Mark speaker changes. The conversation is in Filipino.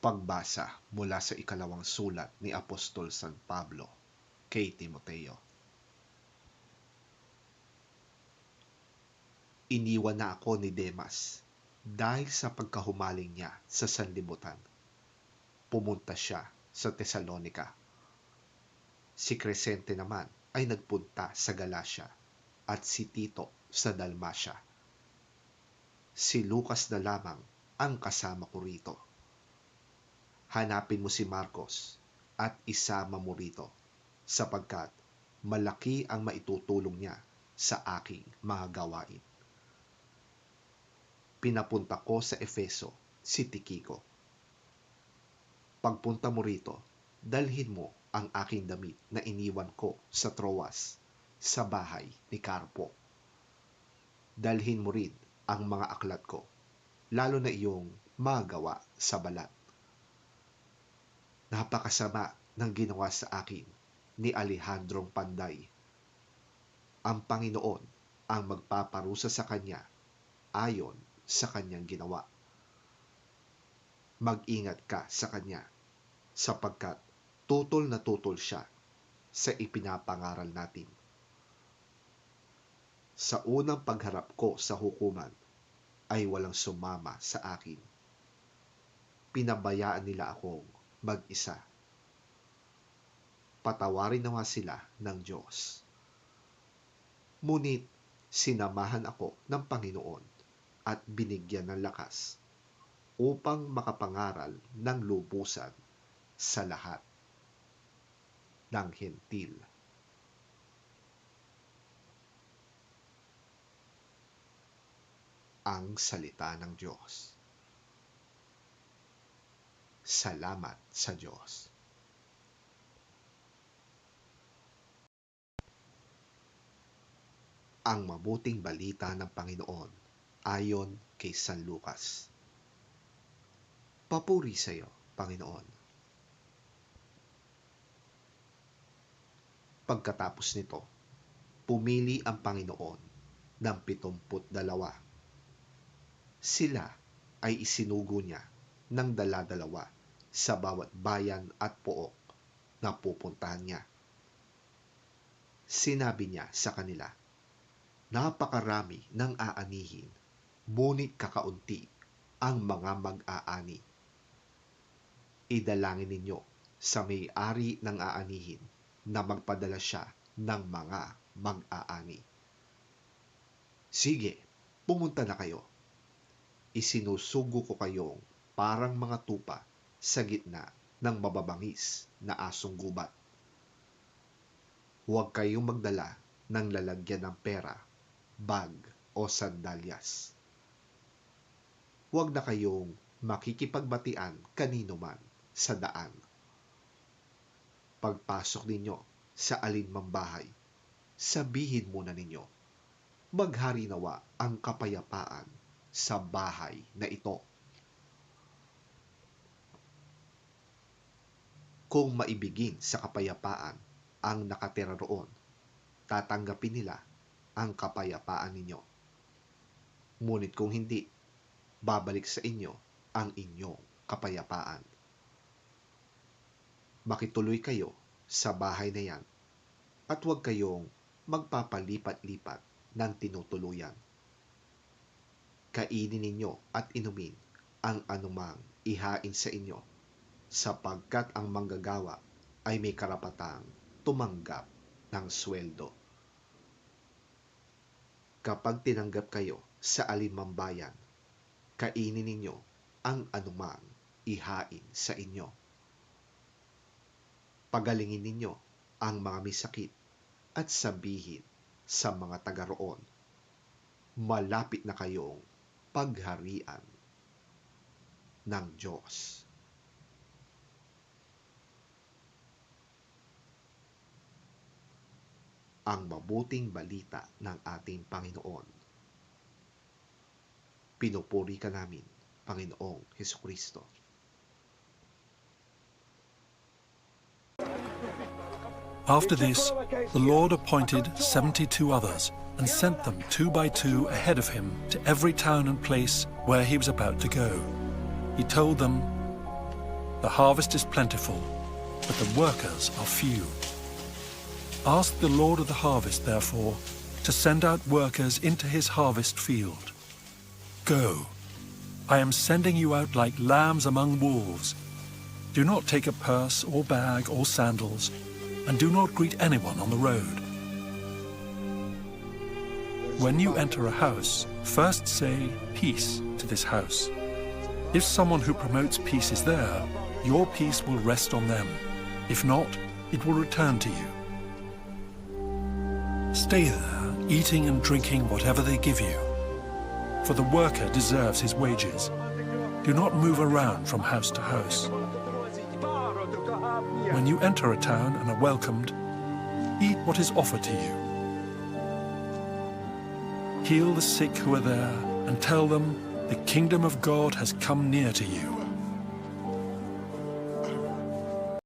Speaker 1: Pagbasa mula sa ikalawang sulat ni Apostol San Pablo kay Timoteo. Iniwan na ako ni Demas dahil sa pagkahumaling niya sa sanlibutan. Pumunta siya sa Tesalonica. Si Crescente naman ay nagpunta sa Galacia at si Tito sa Dalmacia. Si Lucas na lamang ang kasama ko rito. Hanapin mo si Marcos at isama mo rito sapagkat malaki ang maitutulong niya sa aking mga gawain. Pinapunta ko sa Efeso si Tikiko. Pagpunta mo rito, dalhin mo ang aking damit na iniwan ko sa Troas sa bahay ni Carpo. Dalhin mo rin ang mga aklat ko, lalo na iyong magawa sa balat. Napakasama ng ginawa sa akin ni Alejandrong Panday. Ang Panginoon ang magpaparusa sa kanya ayon sa kanyang ginawa. Mag-ingat ka sa kanya sapagkat tutol na tutol siya sa ipinapangaral natin. Sa unang pagharap ko sa hukuman ay walang sumama sa akin. Pinabayaan nila akong mag-isa. Patawarin nawa sila ng Diyos. Ngunit sinamahan ako ng Panginoon at binigyan ng lakas upang makapangaral ng lubusan sa lahat ng hentil. Ang salita ng Diyos. Salamat sa Diyos. Ang mabuting balita ng Panginoon ayon kay San Lucas. Papuri sa iyo, Panginoon. Pagkatapos nito, pumili ang Panginoon ng 72. Sila ay isinugo niya ng dala-dalawa sa bawat bayan at pook na pupuntahan niya. Sinabi niya sa kanila, napakarami ng aanihin, ngunit kakaunti ang mga mag-aani. Idalangin ninyo sa may-ari ng aanihin na magpadala siya ng mga mag-aani. Sige, pumunta na kayo. Isinusugo ko kayong parang mga tupa sa gitna ng mababangis na asong gubat. Huwag kayong magdala ng lalagyan ng pera, bag o sandalyas. Huwag na kayong makikipagbatian kanino man sa daan. Pagpasok ninyo sa alinmang bahay, sabihin muna ninyo, maghari nawa ang kapayapaan sa bahay na ito. Kung maibigin sa kapayapaan ang nakatira roon, tatanggapin nila ang kapayapaan ninyo. Ngunit kung hindi, babalik sa inyo ang inyong kapayapaan. Makituloy kayo sa bahay na yan at huwag kayong magpapalipat-lipat ng tinutuluyan. Kainin ninyo at inumin ang anumang ihain sa inyo, sapagkat ang manggagawa ay may karapatang tumanggap ng sweldo. Kapag tinanggap kayo sa alinmang bayan, kainin ninyo ang anumang ihain sa inyo. Pagalingin ninyo ang mga may sakit at sabihin sa mga taga roon, malapit na kayong pagharian ng Diyos. Ang mabuting balita ng ating Panginoon. Pinupuri ka namin, Panginoong Hesukristo.
Speaker 2: After this, the Lord appointed 72 others and sent them 2 by 2 ahead of him to every town and place where he was about to go. He told them, The harvest is plentiful, but the workers are few. Ask the Lord of the harvest, therefore, to send out workers into his harvest field. Go, I am sending you out like lambs among wolves. Do not take a purse or bag or sandals, and do not greet anyone on the road. When you enter a house, first say, "Peace" to this house. If someone who promotes peace is there, your peace will rest on them. If not, it will return to you. Stay there, eating and drinking whatever they give you, for the worker deserves his wages. Do not move around from house to house. When you enter a town and are welcomed, eat what is offered to you. Heal the sick who are there and tell them, the kingdom of God has come near to you.